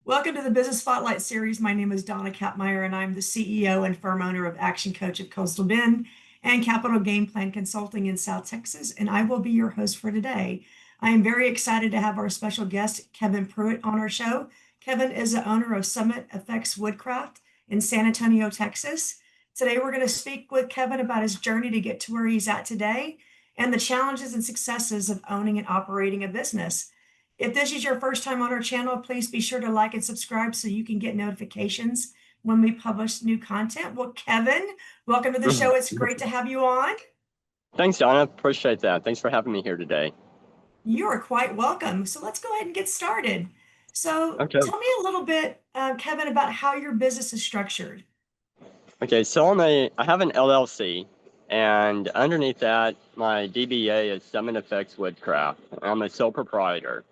Welcome to the Business Spotlight series. My name is Dona Kappmeyer, and I'm the CEO and firm owner of ActionCOACH of Coastal Bend and KAPPital Game Plan Consulting in South Texas, and I will be your host for today. I am very excited to have our special guest, Kevin Pruitt, on our show. Kevin is the owner of Summit Effects Woodcraft in San Antonio, Texas. Today, we're going to speak with Kevin about his journey to get to where he's at today and the challenges and successes of owning and operating a business. If this is your first time on our channel, please be sure to like and subscribe so you can get notifications when we publish new content. Well, Kevin, welcome to the show. It's great to have you on. Thanks, Donna. Appreciate that. Thanks for having me here today. You are quite welcome. So let's go ahead and get started. So Okay. tell me a little bit, Kevin, about how your business is structured. Okay. So I have an LLC, and underneath that, my DBA is Summit Effects Woodcraft. I'm a sole proprietor,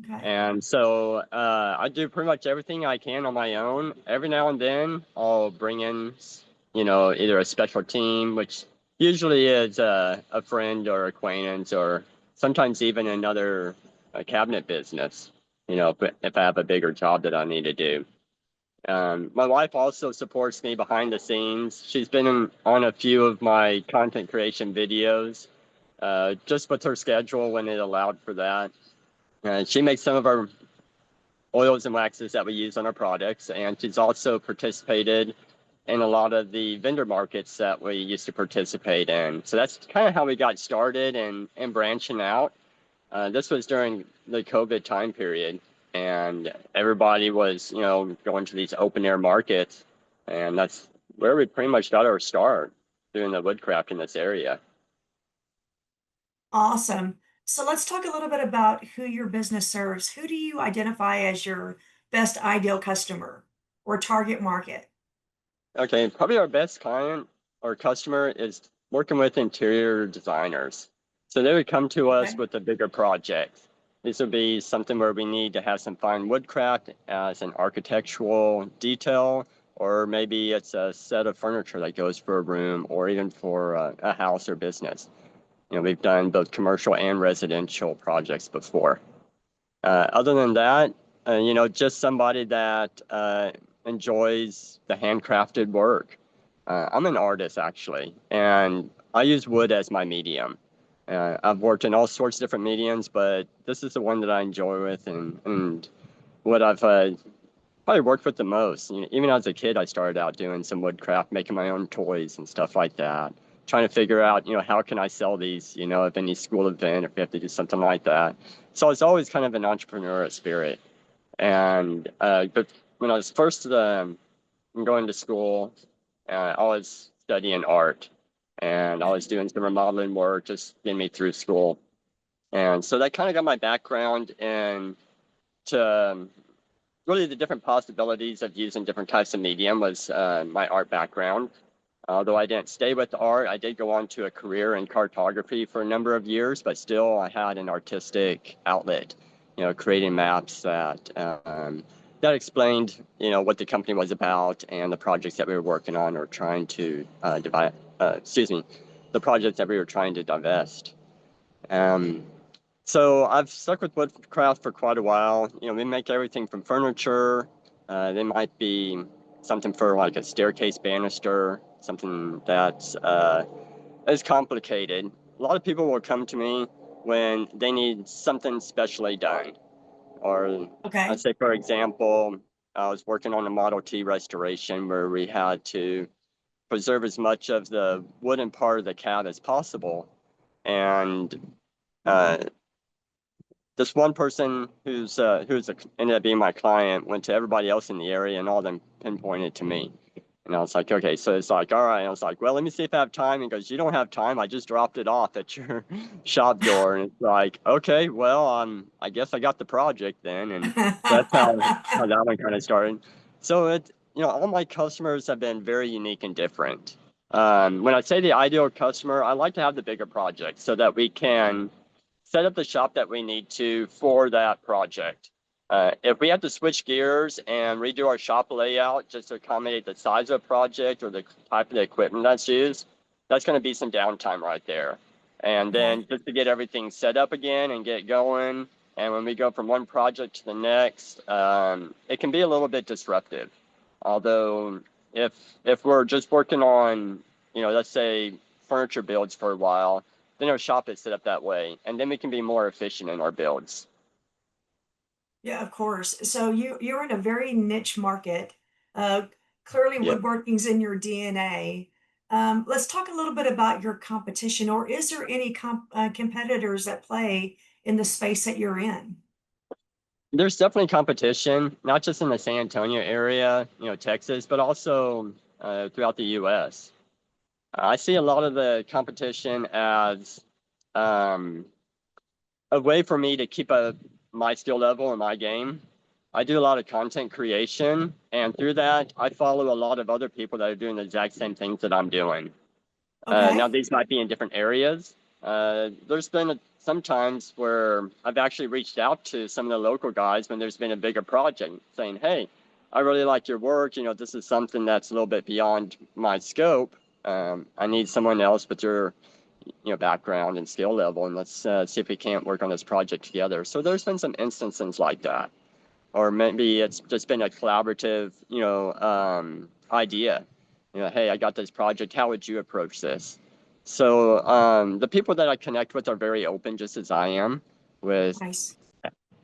Okay. and so I do pretty much everything I can on my own. Every now and then, I'll bring in, either a special team, which usually is a friend or acquaintance, or sometimes even another cabinet business. If I have a bigger job that I need to do. My wife also supports me behind the scenes. She's been on a few of my content creation videos, just with her schedule when it allowed for that. She makes some of our oils and waxes that we use on our products, and she's also participated in a lot of the vendor markets that we used to participate in. So that's kind of how we got started and branching out. This was during the COVID time period, and everybody was, going to these open air markets, and that's where we pretty much got our start doing the woodcraft in this area. Awesome. So let's talk a little bit about who your business serves. Who do you identify as your best ideal customer or target market? Okay, probably our best client or customer is working with interior designers. So they would come to us Okay. with a bigger project. This would be something where we need to have some fine woodcraft as an architectural detail, or maybe it's a set of furniture that goes for a room or even for a house or business. We've done both commercial and residential projects before. Other than that, just somebody that enjoys the handcrafted work. I'm an artist, actually, and I use wood as my medium. I've worked in all sorts of different mediums, but this is the one that I enjoy with and what I've probably worked with the most. Even as a kid, I started out doing some woodcraft, making my own toys and stuff like that, trying to figure out, how can I sell these, if any school event, if we have to do something like that. So it's always kind of an entrepreneurial spirit. And but when I was first going to school, I was studying art, and I was doing some remodeling work, just getting me through school. And so that kind of got my background in to really the different possibilities of using different types of medium was my art background. Although I didn't stay with art, I did go on to a career in cartography for a number of years, but still I had an artistic outlet, creating maps that explained, what the company was about and the projects that we were working on or trying to the projects that we were trying to divest. So I've stuck with woodcraft for quite a while. We make everything from furniture. They might be something for like a staircase banister, something that's is complicated. A lot of people will come to me when they need something specially done. Or Okay. I'd say, for example, I was working on a Model T restoration where we had to preserve as much of the wooden part of the cab as possible. And uh, this one person ended up being my client went to everybody else in the area, and all of them pinpointed to me. And I was like, okay, so it's like, all right. I was like, well, let me see if I have time. And he goes, you don't have time. I just dropped it off at your shop door. And it's like, okay, well, I guess I got the project then. And that's how that one kind of started. So all my customers have been very unique and different. When I say the ideal customer, I like to have the bigger project so that we can set up the shop that we need to for that project. If we have to switch gears and redo our shop layout just to accommodate the size of the project or the type of equipment that's used, that's going to be some downtime right there. And Okay. then just to get everything set up again and get going, And when we go from one project to the next, it can be a little bit disruptive. Although if we're just working on, let's say furniture builds for a while, then our shop is set up that way, and then we can be more efficient in our builds. Yeah, of course. So you're in a very niche market. Uh, Clearly Yeah. woodworking's in your DNA. Let's talk a little bit about your competition, or is there any competitors that play in the space that you're in? There's definitely competition, not just in the San Antonio area, Texas, but also throughout the U.S. I see a lot of the competition as um, a way for me to keep up my skill level in my game. I do a lot of content creation, and through that, I follow a lot of other people that are doing the exact same things that I'm doing. Now, Okay. these might be in different areas. There's been some times where I've actually reached out to some of the local guys when there's been a bigger project saying, hey, I really like your work. This is something that's a little bit beyond my scope. I need someone else with your background and skill level, and let's see if we can't work on this project together. So there's been some instances like that, or maybe it's just been a collaborative, idea. Hey, I got this project. How would you approach this? So the people that I connect with are very open, just as I am. With Nice.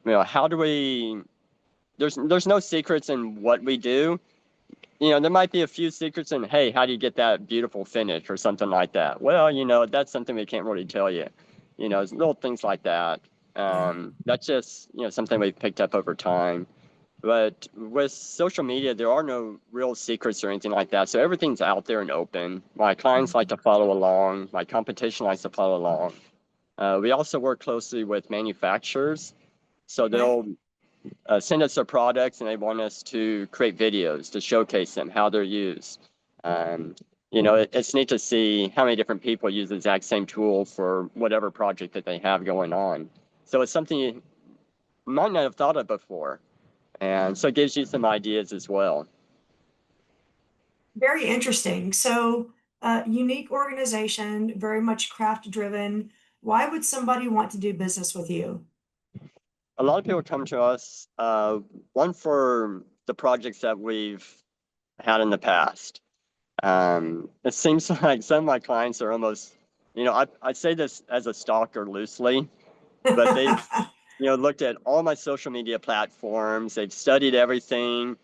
how do we? There's no secrets in what we do. There might be a few secrets in, hey, how do you get that beautiful finish or something like that? Well, that's something we can't really tell you. Little things like that. Yeah. That's just, something we've picked up over time. But with social media, there are no real secrets or anything like that. So everything's out there and open. My clients like to follow along. My competition likes to follow along. We also work closely with manufacturers. So Okay. they'll send us their products and they want us to create videos to showcase them, how they're used. Um, it's neat to see how many different people use the exact same tool for whatever project that they have going on. So it's something you might not have thought of before. And so it gives you some ideas as well. Very interesting. So, unique organization, very much craft driven. Why would somebody want to do business with you? A lot of people come to us, one for the projects that we've had in the past. It seems like some of my clients are almost, I say this as a stalker loosely, but they've, looked at all my social media platforms. They've studied everything.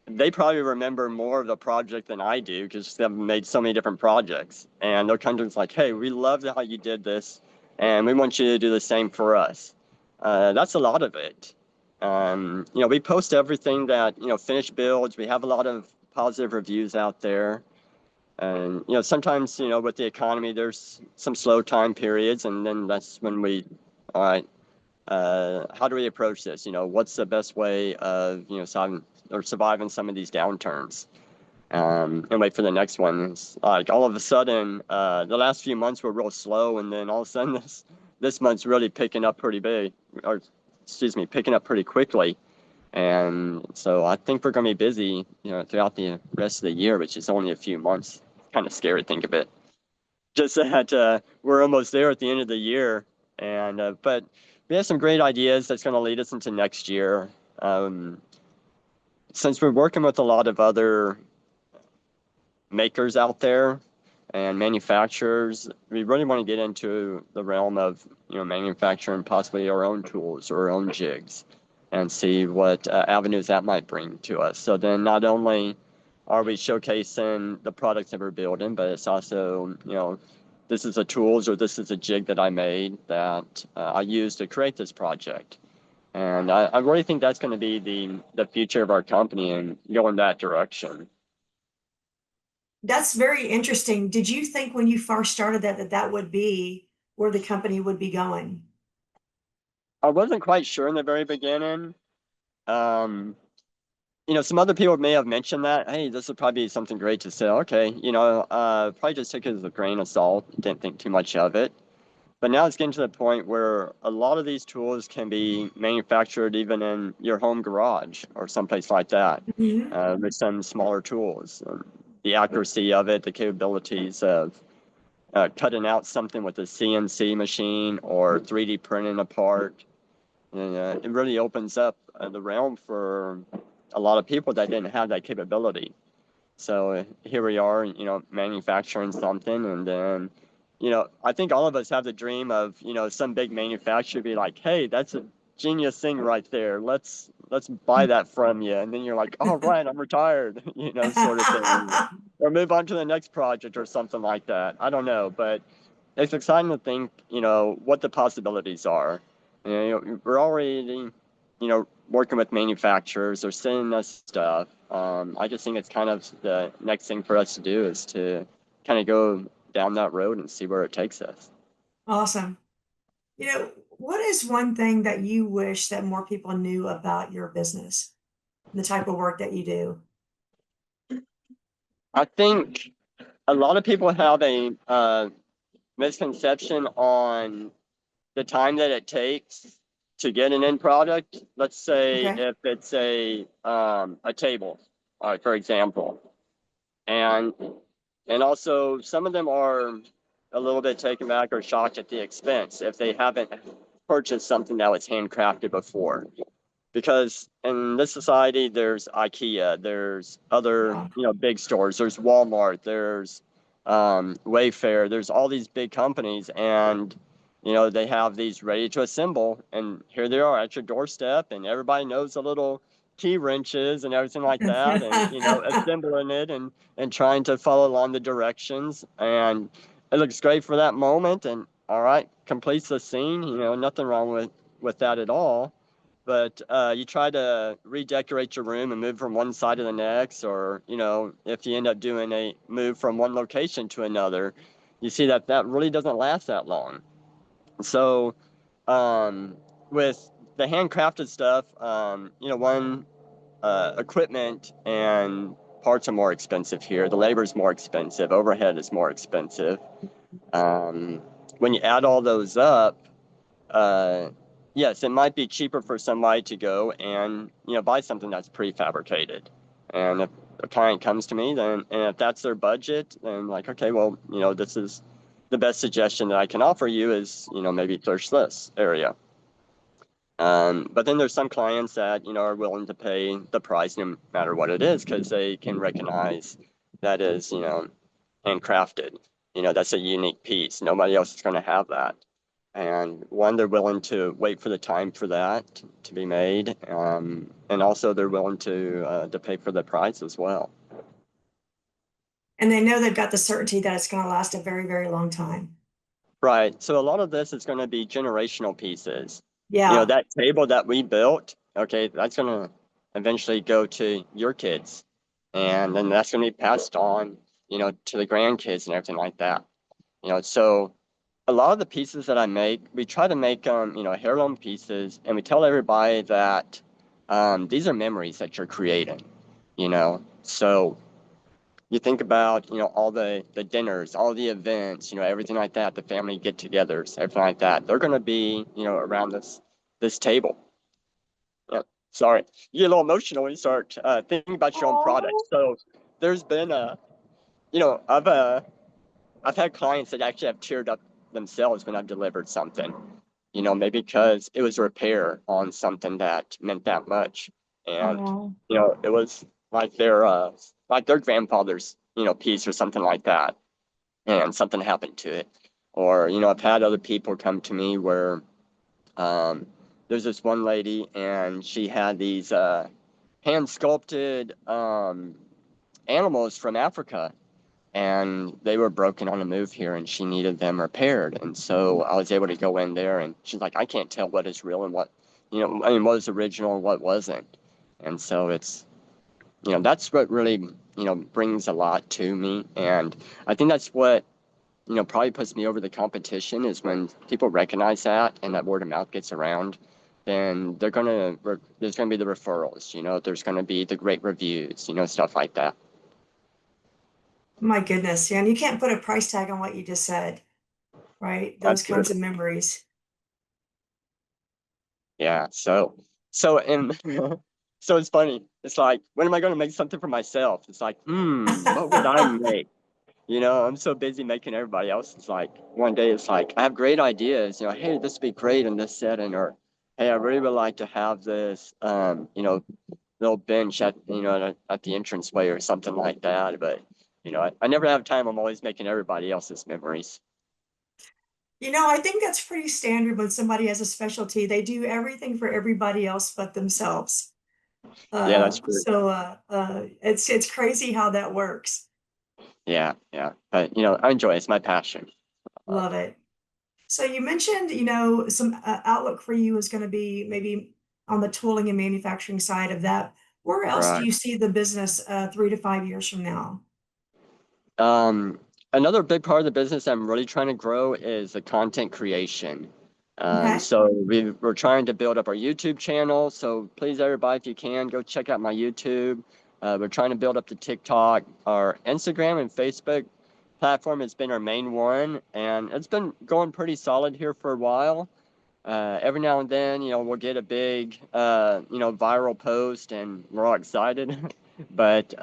They probably remember more of the project than I do because they've made so many different projects. And they'll come to us like, hey, we love how you did this, and we want you to do the same for us. That's a lot of it. We post everything that, finished builds. We have a lot of positive reviews out there. And, sometimes, with the economy, there's some slow time periods. And then that's when all right, how do we approach this? What's the best way of, surviving some of these downturns? And wait for the next one. It's like all of a sudden, the last few months were real slow. And then all of a sudden this month's really picking up pretty big, or excuse me, picking up pretty quickly. And so I think we're going to be busy, throughout the rest of the year, which is only a few months. Kind of scary to think of it. Just that we're almost there at the end of the year. And but we have some great ideas that's going to lead us into next year. Since we're working with a lot of other makers out there and manufacturers, we really want to get into the realm of manufacturing possibly our own tools or our own jigs and see what avenues that might bring to us. So then not only are we showcasing the products that we're building, but it's also, this is a tools or this is a jig that I made that I used to create this project. And I really think that's going to be the future of our company and go in that direction. That's very interesting. Did you think when you first started that would be where the company would be going? I wasn't quite sure in the very beginning. Um, some other people may have mentioned that, hey, this would probably be something great to sell. Okay, probably just took it as a grain of salt, didn't think too much of it. But now it's getting to the point where a lot of these tools can be manufactured even in your home garage or someplace like that, Mhm. with some smaller tools. The accuracy of it, the capabilities of cutting out something with a CNC machine or 3D printing a part. And it really opens up the realm for a lot of people that didn't have that capability. So here we are, manufacturing something. And then, I think all of us have the dream of, some big manufacturer be like, hey, that's a genius thing right there. Let's buy that from you. And then you're like, all right, I'm retired, sort of thing. Or move on to the next project or something like that. I don't know. But it's exciting to think, what the possibilities are. We're already, working with manufacturers or sending us stuff. I just think it's kind of the next thing for us to do is to kind of go down that road and see where it takes us. Awesome. What is one thing that you wish that more people knew about your business, the type of work that you do? I think a lot of people have a misconception on the time that it takes to get an end product. Let's say Okay. if it's a table, for example, and also some of them are a little bit taken back or shocked at the expense if they haven't purchased something that was handcrafted before. Because in this society, there's IKEA, there's other Yeah. big stores, there's Walmart, there's Wayfair, there's all these big companies, and they have these ready to assemble, and here they are at your doorstep, and everybody knows the little key wrenches and everything like that, and assembling it and trying to follow along the directions, and it looks great for that moment, and all right, completes the scene. Nothing wrong with that at all. But you try to redecorate your room and move from one side to the next, or if you end up doing a move from one location to another, you see that really doesn't last that long. So with the handcrafted stuff, one, equipment and parts are more expensive here. The labor is more expensive. Overhead is more expensive. When you add all those up, uh, yes, it might be cheaper for somebody to go and buy something that's prefabricated. And if a client comes to me, then and if that's their budget, then like, okay, well, this is the best suggestion that I can offer you is maybe search this area. But then there's some clients that are willing to pay the price no matter what it is because they can recognize that is handcrafted. That's a unique piece. Nobody else is going to have that. And one, they're willing to wait for the time for that to be made, and also they're willing to pay for the price as well. And they know they've got the certainty that it's going to last a very, very long time. Right. So a lot of this is going to be generational pieces. Yeah. That table that we built, okay, that's going to eventually go to your kids, and then that's going to be passed on, to the grandkids and everything like that. So a lot of the pieces that I make, we try to make heirloom pieces, and we tell everybody that these are memories that you're creating, So you think about, all the dinners, all the events, everything like that, the family get-togethers, everything like that. They're going to be, around this table. Yeah, sorry, you get a little emotional when you start thinking about your own product. Oh. So there's been I've had clients that actually have teared up themselves when I've delivered something, maybe because it was a repair on something that meant that much. And, Oh. it was like their grandfather's, piece or something like that. And something happened to it. Or, I've had other people come to me where um, there's this one lady and she had these hand sculpted animals from Africa, and they were broken on the move here and she needed them repaired. And so I was able to go in there and she's like, I can't tell what is real and what, what is original and what wasn't. And so it's, that's what really, brings a lot to me. And I think that's what, probably puts me over the competition is when people recognize that and that word of mouth gets around, then there's going to be the referrals, there's going to be the great reviews, stuff like that. My goodness. Yeah. And you can't put a price tag on what you just said, right? Those kinds of Absolutely. memories. Yeah. And so it's funny. It's like, when am I going to make something for myself? It's like, what would I make? I'm so busy making everybody else. It's like one day it's like, I have great ideas, hey, this would be great in this setting, or, hey, I really would like to have this, little bench at the entranceway or something like that. But, I never have time. I'm always making everybody else's memories. I think that's pretty standard when somebody has a specialty. They do everything for everybody else but themselves. Yeah, that's true. It's crazy how that works. Yeah, yeah. But, I enjoy it. It's my passion. Uh, Love it. So you mentioned, some outlook for you is going to be maybe on the tooling and manufacturing side of that. Where else do right. you see the business 3 to 5 years from now? Um, Another big part of the business I'm really trying to grow is the content creation. Okay. So we're trying to build up our YouTube channel. So please, everybody, if you can, go check out my YouTube. We're trying to build up the TikTok. Our Instagram and Facebook platform has been our main one, and it's been going pretty solid here for a while. Every now and then, we'll get a big, viral post, and we're all excited. But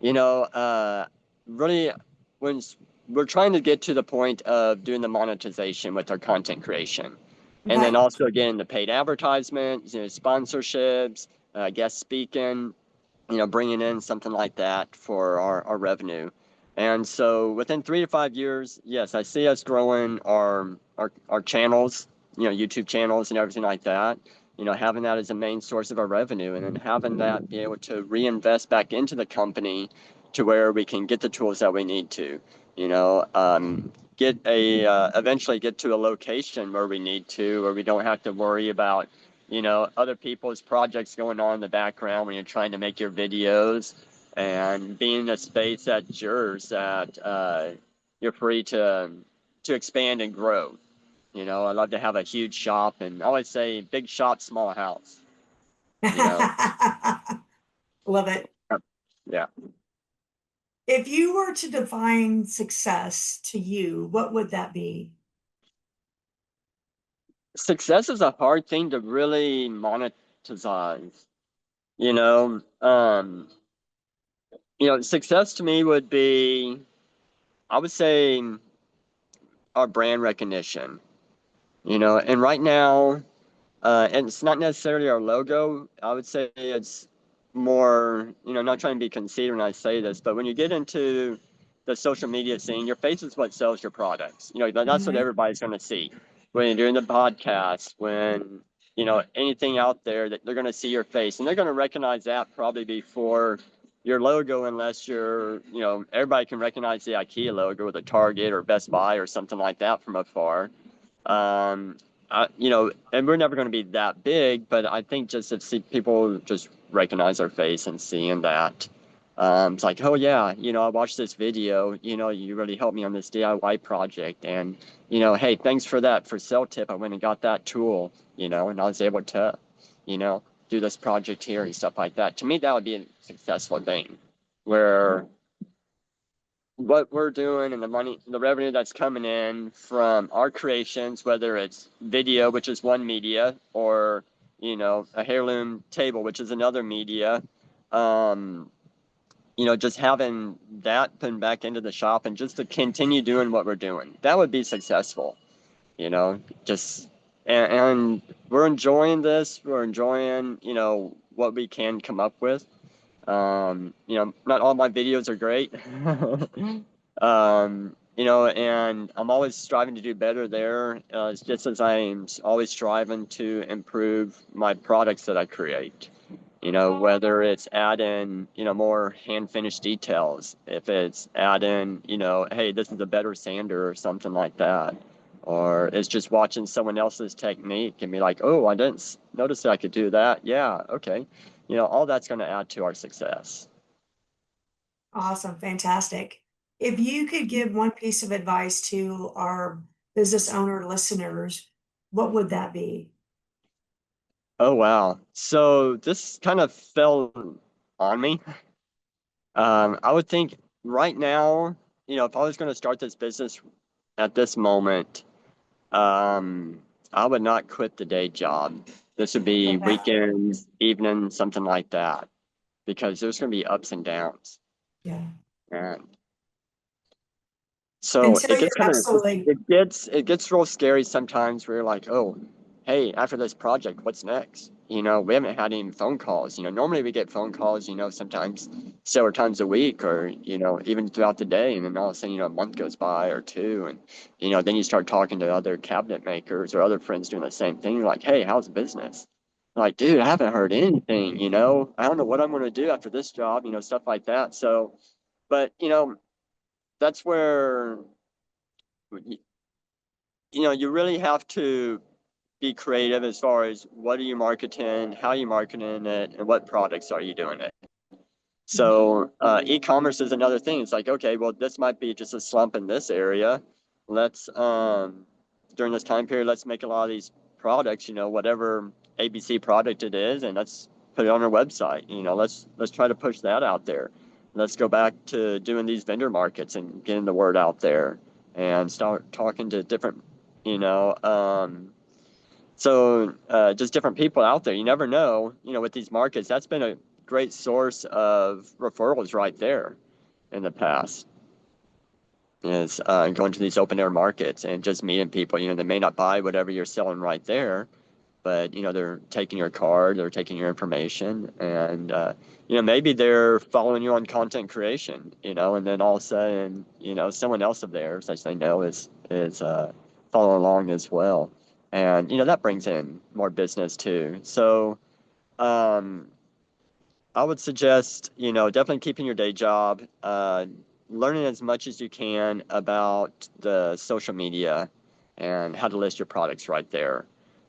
you know, really, when we're trying to get to the point of doing the monetization with our content creation, and then Okay. also again the paid advertisements, sponsorships, guest speaking, bringing in something like that for our revenue. And so within 3 to 5 years, yes, I see us growing our channels, YouTube channels and everything like that. Having that as a main source of our revenue, and then having that be able to reinvest back into the company to where we can get the tools that we need to, eventually get to a location where we need to, where we don't have to worry about other people's projects going on in the background when you're trying to make your videos, and being in a space that's yours, that you're free to expand and grow. I love to have a huge shop, and I always say big shop, small house, you know. Love it. Yeah. If you were to define success to you, what would that be? Success is a hard thing to really monetize, you know. Success to me would be, I would say, our brand recognition. And right now, and it's not necessarily our logo. I would say it's more, not trying to be conceited when I say this, but when you get into the social media scene, your face is what sells your products. That's what Mhm. everybody's going to see when you're doing the podcast, when, anything out there, that they're going to see your face, and they're going to recognize that probably before your logo, unless everybody can recognize the IKEA logo with a Target or Best Buy or something like that from afar. um and we're never going to be that big, but I think just if people just recognize our face and seeing that, it's like, oh yeah, I watched this video, you really helped me on this DIY project, and hey, thanks for that for cell tip. I went and got that tool, and I was able to, you know do this project here and stuff like that. To me, that would be a successful thing, where what we're doing and the revenue that's coming in from our creations, whether it's video, which is one media, or, a heirloom table, which is another media, um, just having that put back into the shop and just to continue doing what we're doing, that would be successful, just, and we're enjoying this. We're enjoying, what we can come up with. Not all my videos are great. And I'm always striving to do better there. It's just as I'm always striving to improve my products that I create. Whether it's add in, more hand finished details, if it's add in, hey, this is a better sander or something like that. Or it's just watching someone else's technique and be like, oh, I didn't notice that I could do that. Yeah, okay. All that's going to add to our success. Awesome. Fantastic. If you could give one piece of advice to our business owner listeners, what would that be? Oh, wow. So this kind of fell on me. I would think right now, if I was going to start this business at this moment, I would not quit the day job. This would be Okay. weekends, evenings, something like that, because there's going to be ups and downs. Yeah. And so Until it you're gets kind of, absolutely, it gets real scary sometimes, where you're like, oh, hey, after this project, what's next? We haven't had any phone calls. Normally we get phone calls, sometimes several times a week or, even throughout the day. And then all of a sudden, a month goes by or two. And, then you start talking to other cabinet makers or other friends doing the same thing. You're like, hey, how's business? Like, dude, I haven't heard anything, I don't know what I'm going to do after this job, stuff like that. So, but, that's where, you really have to be creative as far as what are you marketing, how are you marketing it, and what products are you doing it. So e-commerce is another thing. It's like, okay, well, this might be just a slump in this area. Let's during this time period, let's make a lot of these products, whatever ABC product it is, and let's put it on our website. Let's try to push that out there. Let's go back to doing these vendor markets and getting the word out there and start talking to different, just different people out there. You never know, with these markets. That's been a great source of referrals right there in the past, is going to these open air markets and just meeting people. They may not buy whatever you're selling right there, but they're taking your card, they're taking your information, and maybe they're following you on content creation, and then all of a sudden, someone else of theirs, as they know, is following along as well. And that brings in more business too. So I would suggest, definitely keeping your day job, learning as much as you can about the social media and how to list your products right there.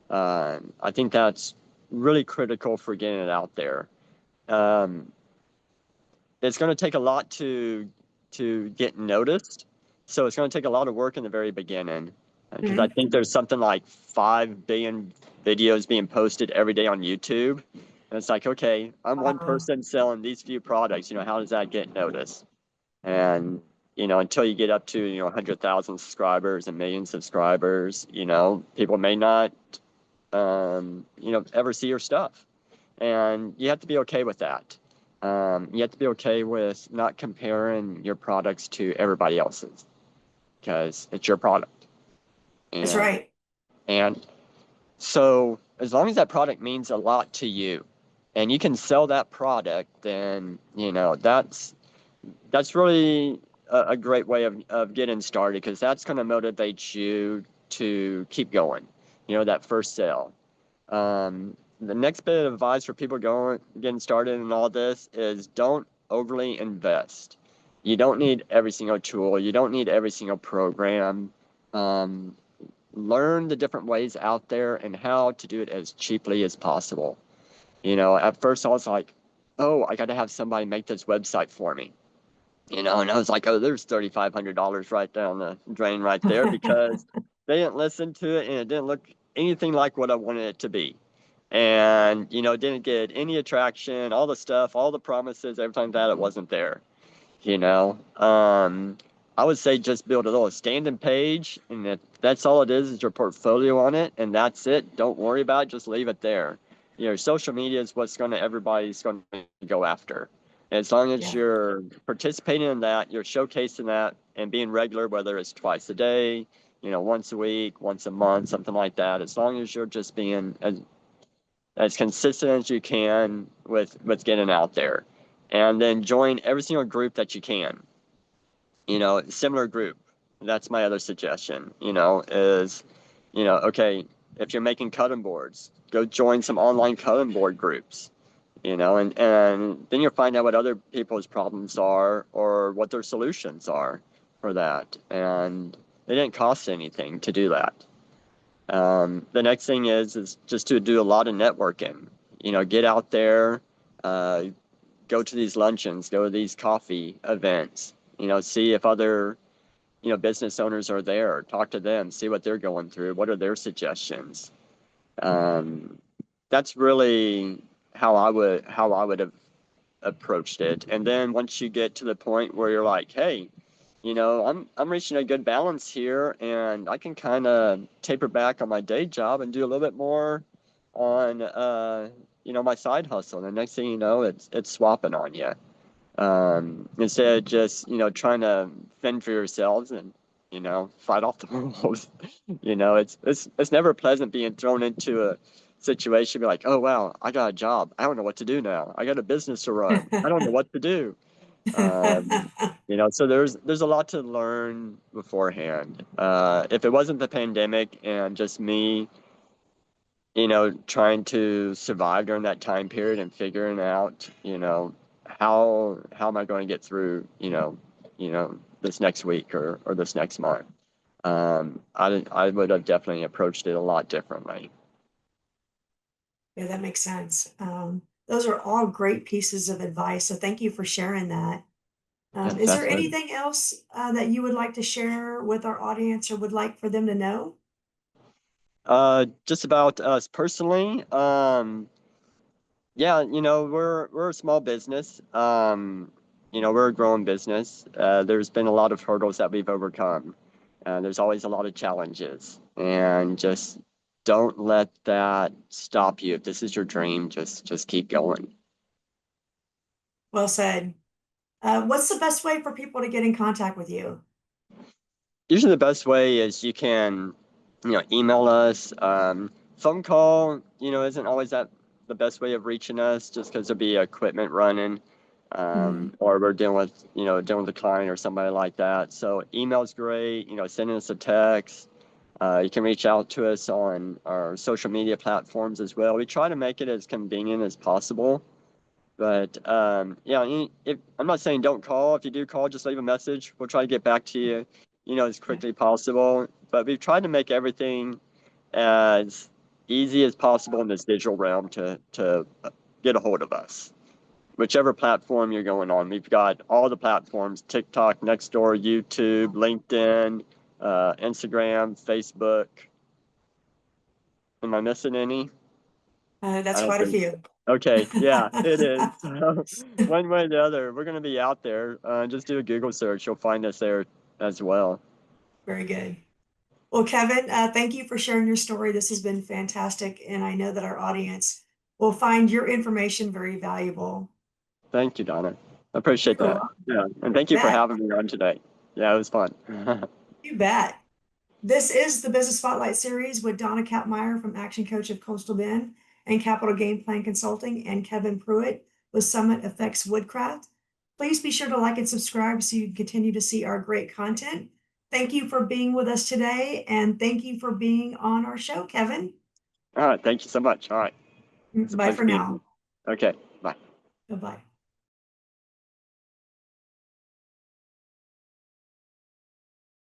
I think that's really critical for getting it out there. It's going to take a lot to get noticed. So it's going to take a lot of work in the very beginning, because I think there's something like 5 billion videos being posted every day on YouTube. And it's like, okay, I'm one person selling these few products, how does that get noticed? And, until you get up to, 100,000 subscribers and million subscribers, people may not, ever see your stuff. And you have to be okay with that. You have to be okay with not comparing your products to everybody else's, because it's your product. That's right. And so as long as that product means a lot to you and you can sell that product, then, that's really a great way of getting started, because that's going to motivate you to keep going, that first sale. The next bit of advice for people getting started in all this is don't overly invest. You don't need every single tool. You don't need every single program. Learn the different ways out there and how to do it as cheaply as possible. At first I was like, oh, I got to have somebody make this website for me. And I was like, oh, there's $3,500 right down the drain right there, because they didn't listen to it and it didn't look anything like what I wanted it to be. And, didn't get any attraction, all the stuff, all the promises, everything that it wasn't there, I would say just build a little standing page, and that's all it is your portfolio on it, and that's it. Don't worry about it, just leave it there. Social media is what's everybody's going to go after. And as long as you're participating in that, you're showcasing that and being regular, whether it's twice a day, once a week, once a month, something like that, as long as you're just being as consistent as you can with getting out there, and then join every single group that you can, similar group. That's my other suggestion, is, okay, if you're making cutting boards, go join some online cutting board groups, and then you'll find out what other people's problems are or what their solutions are for that. And it didn't cost anything to do that. The next thing is just to do a lot of networking. Get out there, go to these luncheons, go to these coffee events. See if other business owners are there. Talk to them, see what they're going through. What are their suggestions? That's really how I would have approached it. And then once you get to the point where you're like, hey, I'm reaching a good balance here, and I can kind of taper back on my day job and do a little bit more on, my side hustle. And the next thing you know, it's swapping on you. Instead of just, trying to fend for yourselves. And, fight off the wolves. It's never pleasant being thrown into a situation, be like, oh wow, I got a job, I don't know what to do now, I got a business to run, I don't know what to do. So there's a lot to learn beforehand. If it wasn't the pandemic and just me, trying to survive during that time period and figuring out, how am I going to get through, this next week or this next month. I would have definitely approached it a lot differently. Yeah, that makes sense. Those are all great pieces of advice. So thank you for sharing that. Yeah, Is there definitely. anything else that you would like to share with our audience or would like for them to know? Just about us personally. Yeah, we're a small business. We're a growing business. There's been a lot of hurdles that we've overcome. There's always a lot of challenges, and just don't let that stop you. If this is your dream, just keep going. Well said. What's the best way for people to get in contact with you? Usually, the best way is you can, email us. Phone call, isn't always the best way of reaching us, just because there'll be equipment running. Mhm. Or we're dealing with a client or somebody like that. So email's great, sending us a text. You can reach out to us on our social media platforms as well. We try to make it as convenient as possible. But I'm not saying don't call. If you do call, just leave a message. We'll try to get back to you, as Yeah. quickly as possible. But we've tried to make everything as easy as possible in this digital realm to get a hold of us. Whichever platform you're going on, we've got all the platforms: TikTok, Nextdoor, YouTube, LinkedIn, Instagram, Facebook. Am I missing any? I That's don't quite a think. few. Okay, yeah, it is. So, one way or the other, we're going to be out there. Just do a Google search. You'll find us there as well. Very good. Well, Kevin, thank you for sharing your story. This has been fantastic, and I know that our audience will find your information very valuable. Thank you, Donna. I appreciate You're that. welcome. Yeah, and You thank you for bet. having me on today. Yeah, it was fun. You bet. This is the Business Spotlight Series with Dona Kappmeyer from Action Coach of Coastal Bend and Capital Game Plan Consulting and Kevin Pruitt with Summit Effects Woodcraft. Please be sure to like and subscribe so you can continue to see our great content. Thank you for being with us today, and thank you for being on our show, Kevin. All right, thank you so much. All right, it's a Bye pleasure for being here. now. Okay, bye. Bye-bye.